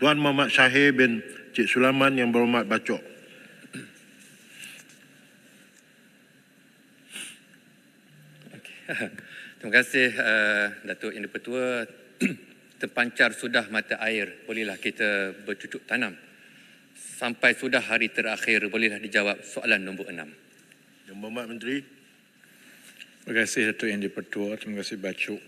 Tuan Muhammad Syahir bin Cik Sulaiman Yang Berhormat Bacok. Terima kasih Datuk Yang di-Pertua. Terpancar sudah mata air, bolehlah kita bercucuk tanam. Sampai sudah hari terakhir, bolehlah dijawab soalan nombor 6. Yang Berhormat Menteri. Terima kasih Datuk Yang di-Pertua, terima kasih Bacuk.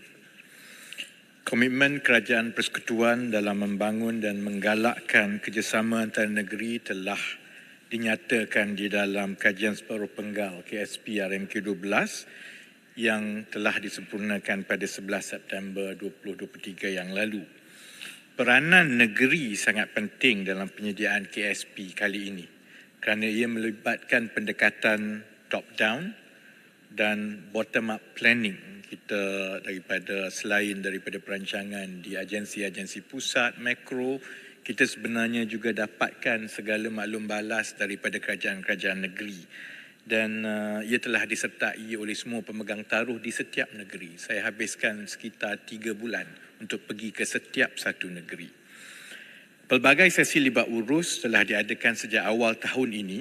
Komitmen Kerajaan Persekutuan dalam membangun dan menggalakkan kerjasama antara negeri telah dinyatakan di dalam Kajian Separuh Penggal KSP RMK 12 yang telah disempurnakan pada 11 September 2023 yang lalu. Peranan negeri sangat penting dalam penyediaan KSP kali ini kerana ia melibatkan pendekatan top-down dan bottom-up planning kita selain daripada perancangan di agensi-agensi pusat, makro, kita sebenarnya juga dapatkan segala maklum balas daripada kerajaan-kerajaan negeri. Dan ia telah disertai oleh semua pemegang taruh di setiap negeri. Saya habiskan sekitar 3 bulan untuk pergi ke setiap satu negeri. Pelbagai sesi libat urus telah diadakan sejak awal tahun ini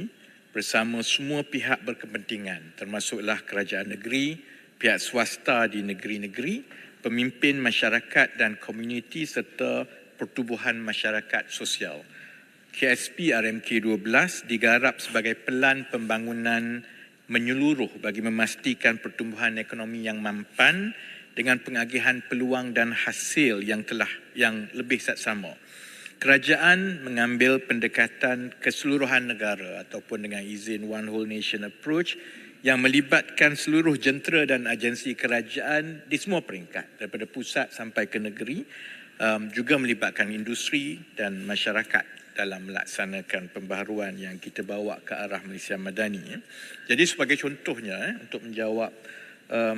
bersama semua pihak berkepentingan, termasuklah kerajaan negeri, pihak swasta di negeri-negeri, pemimpin masyarakat dan komuniti serta pertubuhan masyarakat sosial. KSP RMK 12 digarap sebagai pelan pembangunan menyeluruh bagi memastikan pertumbuhan ekonomi yang mampan dengan pengagihan peluang dan hasil yang lebih saksama. Kerajaan mengambil pendekatan keseluruhan negara ataupun dengan izin One Whole Nation Approach yang melibatkan seluruh jentera dan agensi kerajaan di semua peringkat daripada pusat sampai ke negeri, juga melibatkan industri dan masyarakat dalam melaksanakan pembaharuan yang kita bawa ke arah Malaysia Madani. Jadi sebagai contohnya, untuk menjawab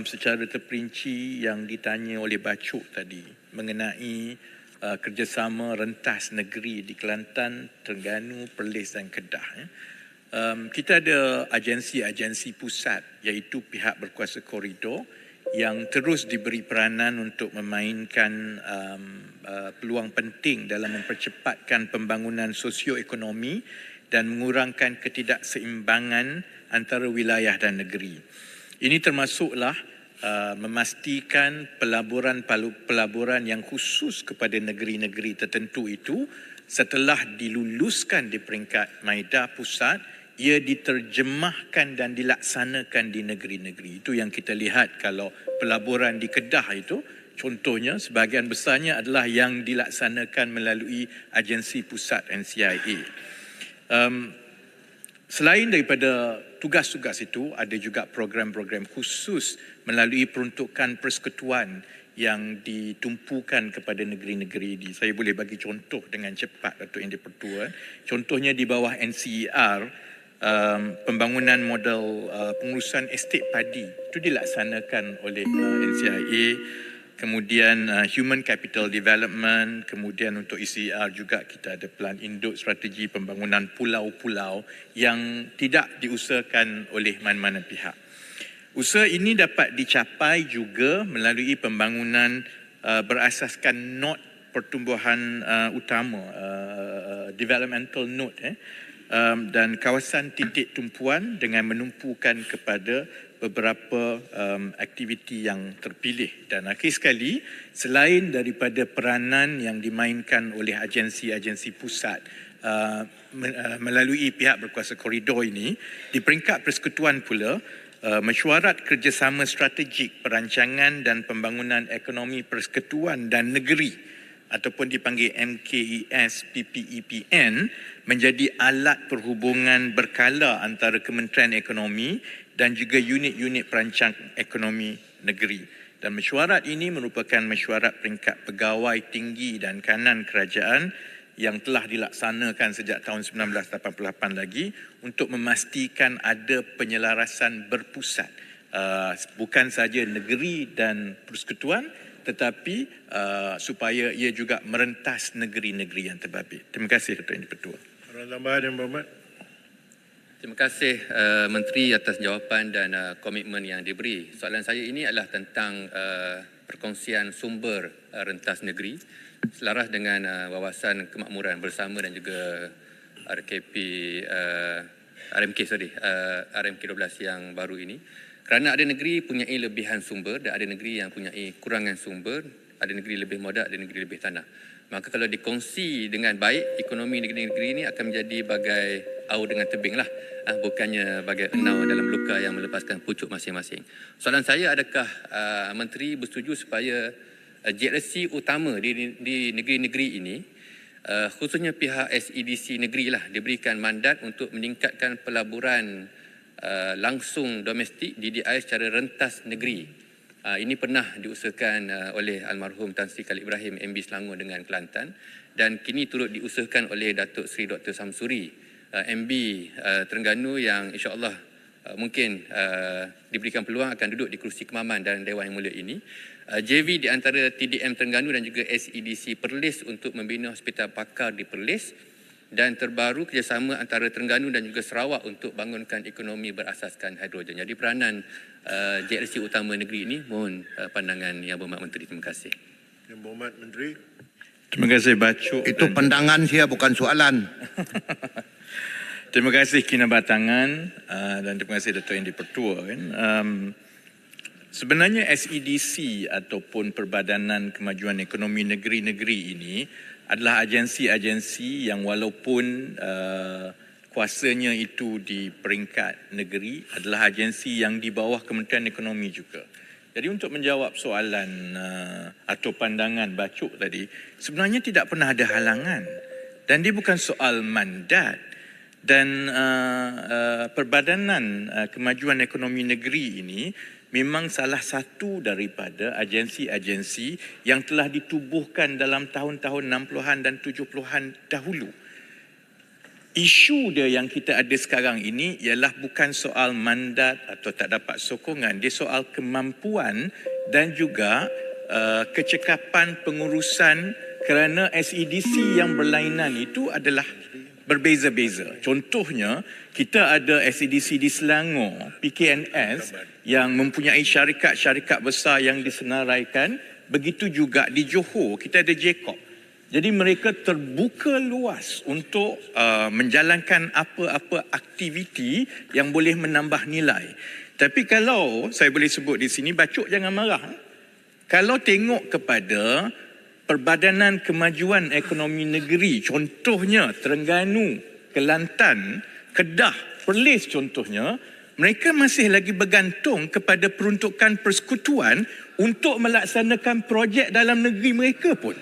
secara terperinci yang ditanya oleh Bacuk tadi mengenai kerjasama rentas negeri di Kelantan, Terengganu, Perlis dan Kedah. Kita ada agensi-agensi pusat iaitu pihak berkuasa koridor yang terus diberi peranan untuk memainkan peluang penting dalam mempercepatkan pembangunan sosioekonomi dan mengurangkan ketidakseimbangan antara wilayah dan negeri. Ini termasuklah memastikan pelaburan yang khusus kepada negeri-negeri tertentu itu setelah diluluskan di peringkat Maida pusat, ia diterjemahkan dan dilaksanakan di negeri-negeri. Itu yang kita lihat kalau pelaburan di Kedah itu, contohnya sebahagian besarnya adalah yang dilaksanakan melalui agensi pusat NCIA. Selain daripada tugas-tugas itu, ada juga program-program khusus melalui peruntukan persekutuan yang ditumpukan kepada negeri-negeri ini. Saya boleh bagi contoh dengan cepat, Datuk Yang di-Pertua. Contohnya di bawah NCER, pembangunan model pengurusan estate padi itu dilaksanakan oleh NCIA, kemudian Human Capital Development, kemudian untuk ECR juga kita ada Pelan Induk Strategi Pembangunan Pulau-Pulau yang tidak diusahakan oleh mana-mana pihak. Usaha ini dapat dicapai juga melalui pembangunan berasaskan node pertumbuhan utama, developmental node, dan kawasan titik tumpuan dengan menumpukan kepada beberapa aktiviti yang terpilih. Dan akhir sekali, selain daripada peranan yang dimainkan oleh agensi-agensi pusat melalui pihak berkuasa koridor ini, di peringkat persekutuan pula, mesyuarat kerjasama strategik perancangan dan pembangunan ekonomi persekutuan dan negeri ataupun dipanggil MKES PPEPN menjadi alat perhubungan berkala antara Kementerian Ekonomi dan juga unit-unit perancang ekonomi negeri. Dan mesyuarat ini merupakan mesyuarat peringkat pegawai tinggi dan kanan kerajaan yang telah dilaksanakan sejak tahun 1988 lagi untuk memastikan ada penyelarasan berpusat, bukan saja negeri dan persekutuan, tetapi supaya ia juga merentas negeri-negeri yang terbabit. Terima kasih Datuk Yang di-Pertua. Soalan tambahan Yang Berhormat. Terima kasih Menteri atas jawapan dan komitmen yang diberi. Soalan saya ini adalah tentang perkongsian sumber rentas negeri. selaras dengan wawasan kemakmuran bersama dan juga RMK 12 yang baru ini. Kerana ada negeri punyai lebihan sumber dan ada negeri yang punyai kurangan sumber, ada negeri lebih modal, ada negeri lebih tanah. Maka kalau dikongsi dengan baik, ekonomi negeri-negeri ini akan menjadi bagai aur dengan tebing lah. Bukannya bagai enau dalam luka yang melepaskan pucuk masing-masing. Soalan saya, adakah Menteri bersetuju supaya JLC utama di negeri-negeri ini, khususnya pihak SEDC negeri lah, diberikan mandat untuk meningkatkan pelaburan langsung domestik DDI secara rentas negeri. Ini pernah diusahakan oleh almarhum Tan Sri Khalid Ibrahim MB Selangor dengan Kelantan dan kini turut diusahakan oleh Datuk Seri Dr. Samsuri MB Terengganu yang insya-Allah mungkin diberikan peluang akan duduk di kerusi kemaman dalam Dewan Yang Mulia ini. JV di antara TDM Terengganu dan juga SEDC Perlis untuk membina hospital pakar di Perlis, dan terbaru kerjasama antara Terengganu dan juga Sarawak untuk bangunkan ekonomi berasaskan hidrogen. Jadi peranan JLC utama negeri ini, mohon pandangan Yang Berhormat Menteri. Terima kasih. Yang Berhormat Menteri. Terima kasih Bacuk. Itu pandangan saya, bukan soalan. Terima kasih Kinabatangan dan terima kasih Dato' Yang di-Pertua. Sebenarnya SEDC ataupun Perbadanan Kemajuan Ekonomi Negeri-Negeri ini adalah agensi-agensi yang walaupun kuasanya itu di peringkat negeri, adalah agensi yang di bawah Kementerian Ekonomi juga. Jadi untuk menjawab soalan atau pandangan Bacuk tadi, sebenarnya tidak pernah ada halangan dan dia bukan soal mandat. Dan Perbadanan Kemajuan Ekonomi Negeri ini memang salah satu daripada agensi-agensi yang telah ditubuhkan dalam tahun-tahun 60-an dan 70-an dahulu. Isu dia yang kita ada sekarang ini ialah bukan soal mandat atau tak dapat sokongan, dia soal kemampuan dan juga kecekapan pengurusan, kerana SEDC yang berlainan itu adalah berbeza-beza. Contohnya, kita ada SEDC di Selangor, PKNS, yang mempunyai syarikat-syarikat besar yang disenaraikan. Begitu juga di Johor, kita ada JCOP. Jadi mereka terbuka luas untuk menjalankan apa-apa aktiviti yang boleh menambah nilai. Tapi kalau saya boleh sebut di sini, Bacuk jangan marah. Kalau tengok kepada Perbadanan Kemajuan Ekonomi Negeri, contohnya Terengganu, Kelantan, Kedah, Perlis contohnya, mereka masih lagi bergantung kepada peruntukan persekutuan untuk melaksanakan projek dalam negeri mereka pun.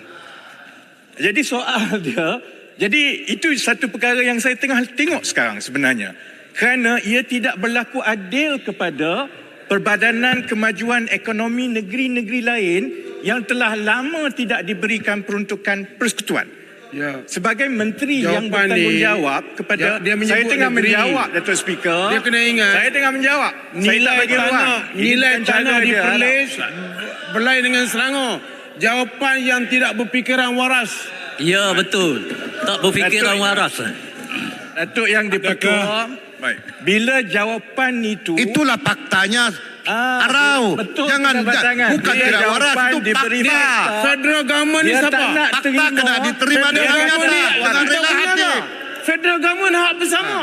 Jadi soal dia, jadi itu satu perkara yang saya tengah tengok sekarang sebenarnya. Kerana ia tidak berlaku adil kepada Perbadanan Kemajuan Ekonomi negeri-negeri lain yang telah lama tidak diberikan peruntukan persekutuan. Ya. Sebagai menteri yang bertanggungjawab kepada saya tengah negeri. menjawab, Datuk Speaker. Dia kena ingat. Saya tengah menjawab. Nilai tanah di Perlis berlainan dengan Selangor. Jawapan yang tidak berfikiran waras. Ya, betul. Tak berfikiran waras. Datuk Yang di-Pertua. Baik. Bila jawapan itu, Itulah faktanya. Arau. betul, Jangan, Kinabatangan. bukan Bila tidak waras, jawapan itu diberi fakta. fakta. Federal government ni Dia siapa? tak nak Fakta terima. kena diterima dengan Federal nyata. government Jangan ni- rela hati. Federal government hak bersama.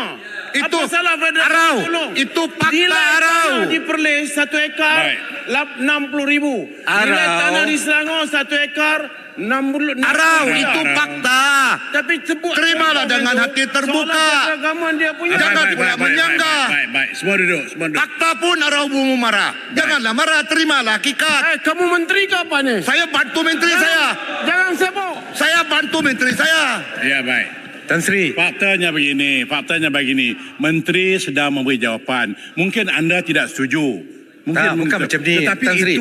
Itu Apa salah federal Arau. tolong? Itu fakta, Nilai Arau. tanah di Perlis 1 ekar Baik. 60,000. Nilai Arau. tanah di Selangor 1 ekar 60. Arau, itu fakta. Tapi sebut Terimalah dengan hati terbuka. Soalan federal government dia punya. Jangan pula menyanggah. Baik. Semua duduk. Fakta pun Arau mau marah. Janganlah marah, terimalah hakikat. Kamu menteri ke apa ni? Saya bantu menteri saya. Jangan sebut. Saya bantu menteri saya. Ya, baik. Tan Sri. Faktanya begini. Menteri sedang memberi jawapan. Mungkin anda tidak setuju. bukan macam ni, Tetapi Tan Sri.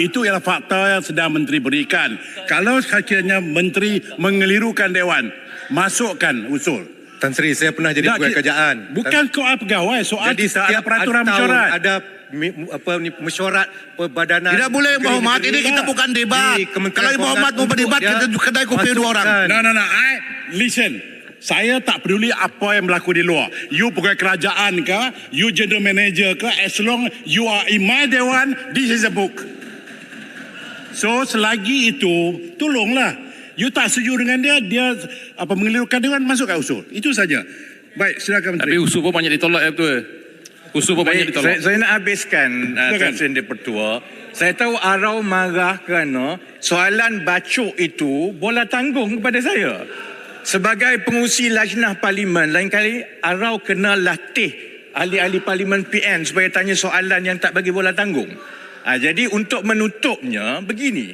itu ialah fakta yang sedang menteri berikan. Kalau sekiranya menteri mengelirukan dewan, masukkan usul. Tan Sri, saya pernah jadi pegawai kerajaan. Bukan soal pegawai, soal Jadi ada setiap peraturan tahun mesyuarat. ada mesyuarat perbadanan. Tidak boleh berhormat. Ini kita bukan debat. Di Kementerian Kalau berhormat mau berdebat, kita kedai kopi 2 orang. masukkan. No. Listen. Saya tak peduli apa yang berlaku di luar. You pegawai kerajaan ke, you general manager ke, as long you are in my dewan, this is a book. So selagi itu tolonglah. You tak setuju dengan dia mengelirukan Dewan, masukkan usul. Itu saja. Baik, silakan Menteri. Tapi usul pun banyak ditolak ya betul. Usul pun banyak Baik, ditolak. saya nak habiskan Silakan. Tuan Seri Pertua. Saya tahu Arau marah kerana soalan bacok itu bola tanggung kepada saya. Sebagai pengurusi Lajnah Parlimen, lain kali Arau kena latih ahli-ahli Parlimen PN supaya tanya soalan yang tak bagi bola tanggung. Jadi untuk menutupnya begini.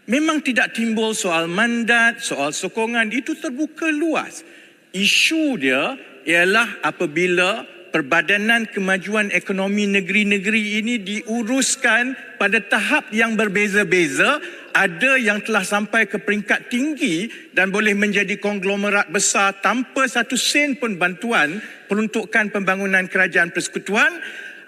Memang tidak timbul soal mandat, soal sokongan, itu terbuka luas. Isu dia ialah apabila Perbadanan Kemajuan Ekonomi Negeri-Negeri ini diuruskan pada tahap yang berbeza-beza, ada yang telah sampai ke peringkat tinggi dan boleh menjadi konglomerat besar tanpa satu sen pun bantuan peruntukan pembangunan kerajaan persekutuan.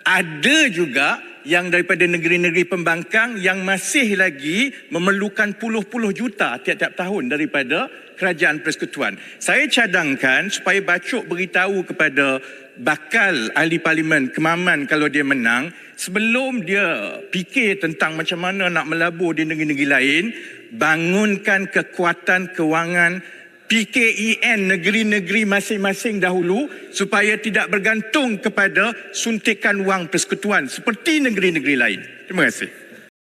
Ada juga yang daripada negeri-negeri pembangkang yang masih lagi memerlukan puluh-puluh juta tiap-tiap tahun daripada kerajaan persekutuan. Saya cadangkan supaya Bacok beritahu kepada bakal ahli parlimen Kemaman kalau dia menang, sebelum dia fikir tentang macam mana nak melabur di negeri-negeri lain, bangunkan kekuatan kewangan PKEN negeri-negeri masing-masing dahulu supaya tidak bergantung kepada suntikan wang persekutuan seperti negeri-negeri lain. Terima kasih.